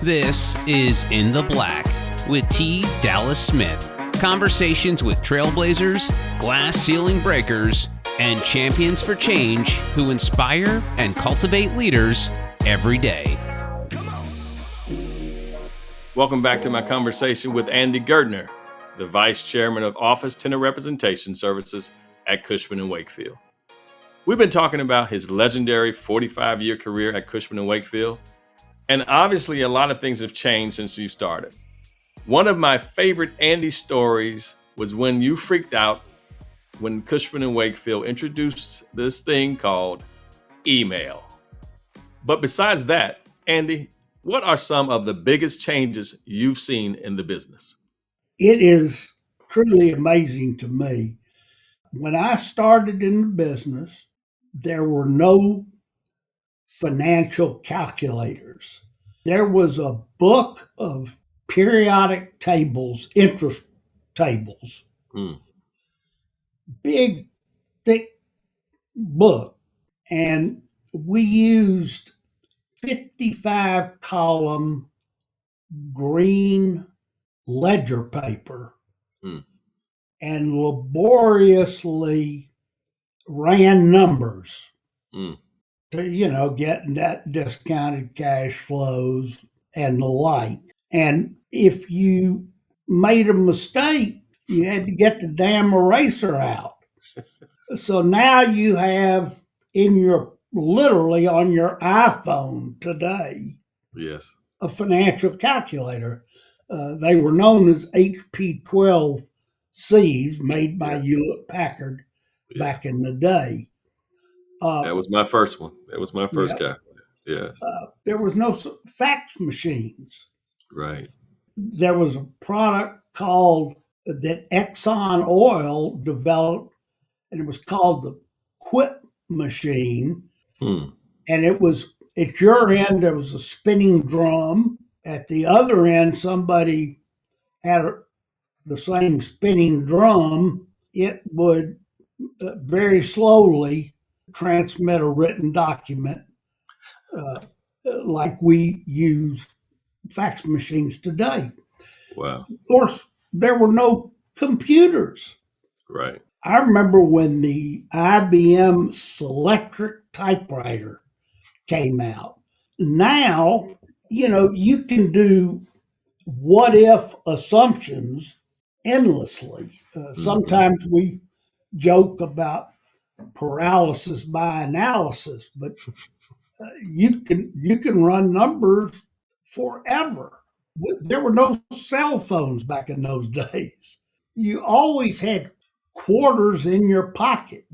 This is In the Black with T. Dallas Smith. Conversations with trailblazers, glass ceiling breakers, and champions for change who inspire and cultivate leaders every day. Welcome back to my conversation with Andy Ghertner, the Vice Chairman of Office Tenant Representation Services at Cushman Wakefield. We've been talking about his legendary 45-year career at Cushman Wakefield, and obviously a lot of things have changed since you started. One of my favorite Andy stories was when you freaked out when Cushman Wakefield introduced this thing called email. But besides that, Andy, what are some of the biggest changes you've seen in the business? It is truly amazing to me. When I started in the business, there were no financial calculators. There was a book of periodic tables, interest tables, big, thick book. And we used 55 column green ledger paper and laboriously ran numbers to, get net discounted cash flows and the like. And if you made a mistake, you had to get the damn eraser out. So now you have literally on your iPhone today, Yes, a financial calculator. They were known as HP 12Cs, made by Hewlett Packard back in the day. That was my first one. That was my first calculator. Yeah. There was no fax machines. Right. There was a product that Exxon Oil developed, and it was called the Quip machine. And it was at your end, there was a spinning drum. At the other end, somebody had the same spinning drum. It would very slowly transmit a written document like we use fax machines today. Wow. Of course, there were no computers. Right. I remember when the IBM Selectric typewriter came out. Now, you can do what if assumptions endlessly. Sometimes we joke about paralysis by analysis, but you can run numbers forever. There were no cell phones back in those days. You always had quarters in your pocket,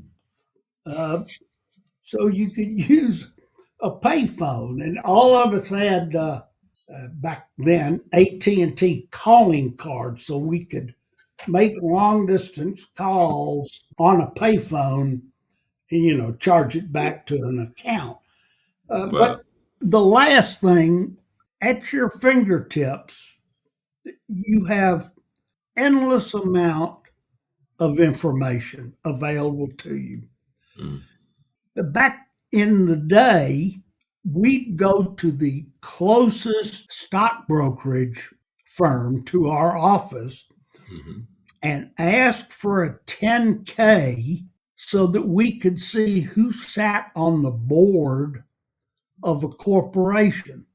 so you could use a payphone, and all of us had back then AT&T calling cards, so we could make long distance calls on a payphone and charge it back to an account. But the last thing, at your fingertips, you have endless amount of information available to you. Back in the day, we'd go to the closest stock brokerage firm to our office and ask for a 10K so that we could see who sat on the board of a corporation,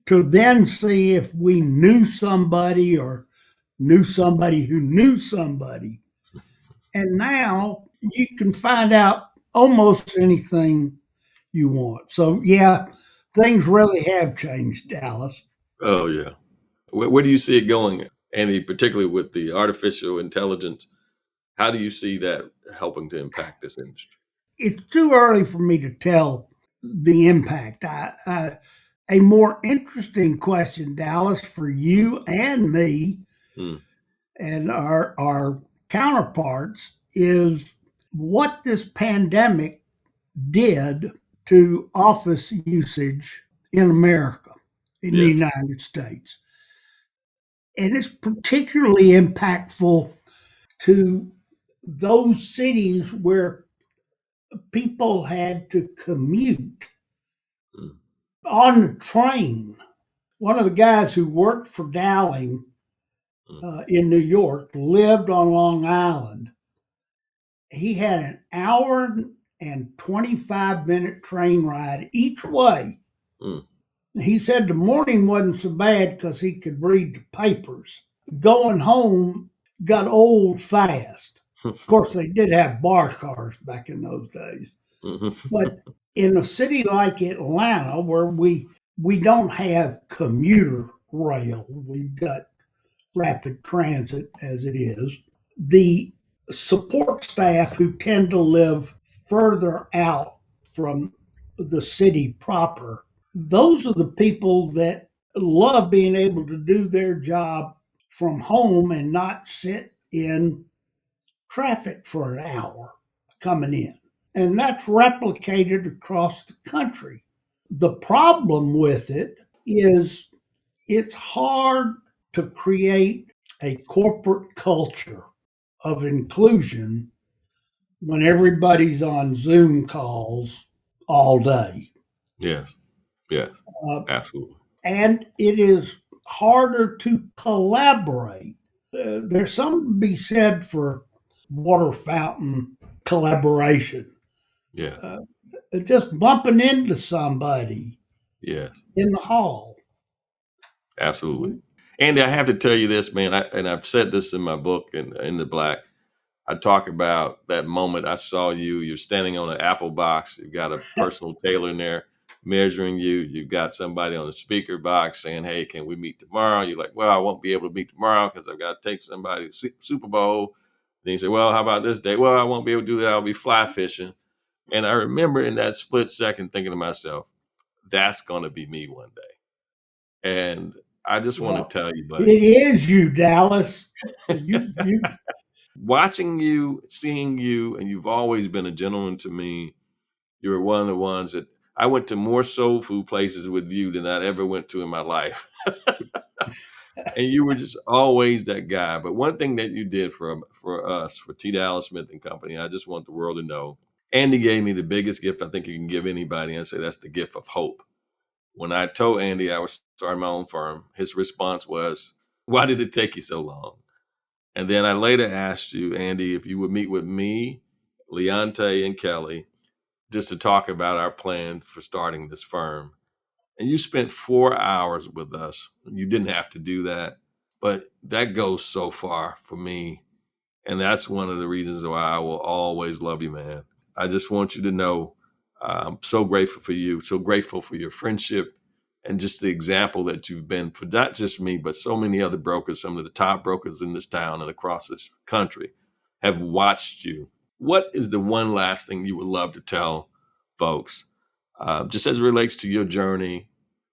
to then see if we knew somebody or knew somebody who knew somebody. And now you can find out almost anything you want. So, yeah, things really have changed, Dallas. Oh, yeah. Where do you see it going, Andy, particularly with the artificial intelligence? How do you see that helping to impact this industry? It's too early for me to tell the impact. A more interesting question, Dallas, for you and me and our counterparts is what this pandemic did to office usage in America, in the United States. And it's particularly impactful to those cities where people had to commute On the train, one of the guys who worked for Dowling in New York lived on Long Island. He had an hour and 25-minute train ride each way. Mm. He said the morning wasn't so bad because he could read the papers. Going home got old fast. Of course, they did have bar cars back in those days. But in a city like Atlanta, where we don't have commuter rail, we've got rapid transit as it is, the support staff who tend to live further out from the city proper, those are the people that love being able to do their job from home and not sit in traffic for an hour coming in. And that's replicated across the country. The problem with it is it's hard to create a corporate culture of inclusion when everybody's on Zoom calls all day. Yes. Yes. Absolutely. And it is harder to collaborate. There's something to be said for water fountain collaboration. Yeah. Just bumping into somebody Yes. in the hall. Absolutely. Andy, I have to tell you this, man, and I've said this in my book, in the Black. I talk about that moment I saw you're standing on an apple box. You've got a personal tailor in there measuring you. You've got somebody on a speaker box saying, hey, can we meet tomorrow? You're like, well, I won't be able to meet tomorrow because I've got to take somebody to Super Bowl. Then you say, well, how about this day? Well, I won't be able to do that. I'll be fly fishing. And I remember in that split second thinking to myself, that's going to be me one day. And I just want to tell you, buddy. It is you, Dallas. You Watching you, seeing you, and you've always been a gentleman to me. You're one of the ones that I went to more soul food places with you than I ever went to in my life. And you were just always that guy. But one thing that you did for us, for T. Dallas Smith and Company, I just want the world to know. Andy gave me the biggest gift I think you can give anybody. And I say that's the gift of hope. When I told Andy I was starting my own firm, his response was, why did it take you so long? And then I later asked you, Andy, if you would meet with me, Leonte, and Kelly just to talk about our plan for starting this firm. And you spent 4 hours with us. You didn't have to do that, but that goes so far for me. And that's one of the reasons why I will always love you, man. I just want you to know I'm so grateful for you, so grateful for your friendship and just the example that you've been for not just me, but so many other brokers, some of the top brokers in this town and across this country have watched you. What is the one last thing you would love to tell folks, just as it relates to your journey,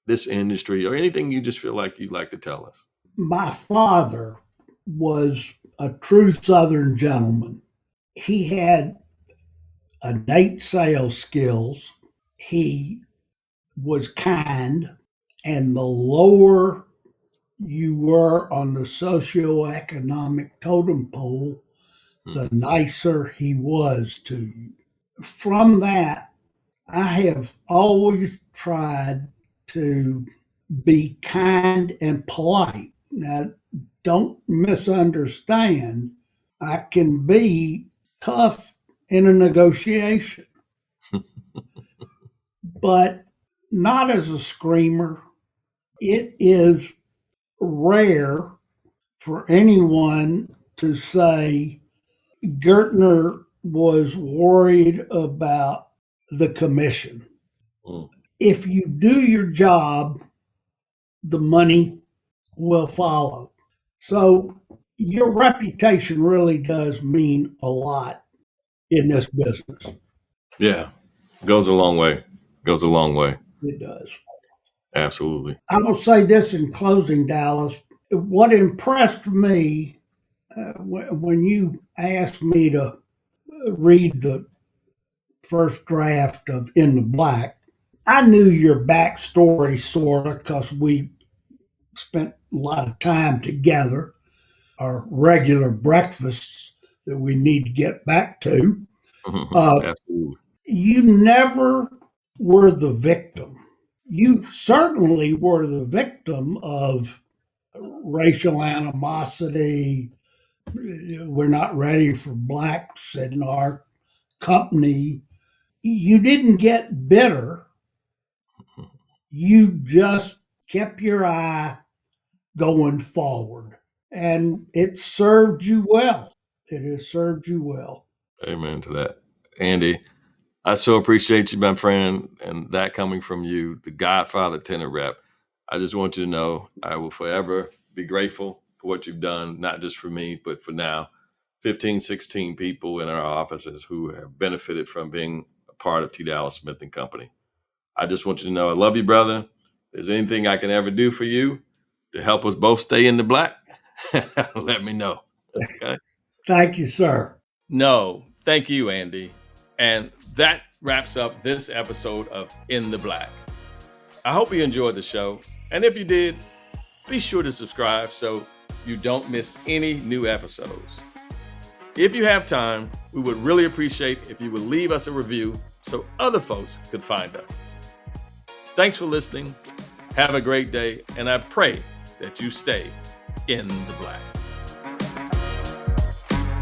this industry, or anything you just feel like you'd like to tell us? My father was a true Southern gentleman. He had innate sales skills. He was kind, and the lower you were on the socioeconomic totem pole, the nicer he was to you. From that, I have always tried to be kind and polite. Now, don't misunderstand. I can be tough in a negotiation, but not as a screamer. It is rare for anyone to say Ghertner was worried about the commission. Mm. If you do your job, the money will follow. So your reputation really does mean a lot in this business. Yeah, goes a long way. Goes a long way. It does. Absolutely. I will say this in closing, Dallas. What impressed me when you asked me to read the first draft of In the Black, I knew your backstory sort of because we spent a lot of time together, our regular breakfasts that we need to get back to. Absolutely. You never were the victim. you certainly were the victim of racial animosity. We're not ready for blacks in our company. You didn't get bitter. You just kept your eye going forward. And it served you well. It has served you well. Amen to that. Andy, I so appreciate you, my friend, and that coming from you, the Godfather tenant rep. I just want you to know I will forever be grateful for what you've done, not just for me, but for now 15, 16 people in our offices who have benefited from being a part of T. Dallas Smith and Company. I just want you to know I love you, brother. If there's anything I can ever do for you to help us both stay in the black, let me know. Okay. Thank you, sir. No, thank you, Andy. And that wraps up this episode of In the Black. I hope you enjoyed the show. And if you did, be sure to subscribe so you don't miss any new episodes. If you have time, we would really appreciate if you would leave us a review so other folks could find us. Thanks for listening. Have a great day, and I pray that you stay in the black.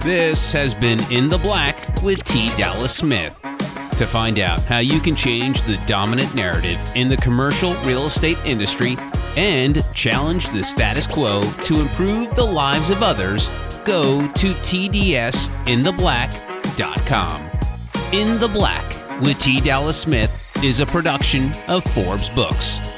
This has been In the Black with T. Dallas Smith. To find out how you can change the dominant narrative in the commercial real estate industry and challenge the status quo to improve the lives of others, go to tdsintheblack.com. In the Black with T. Dallas Smith is a production of Forbes Books.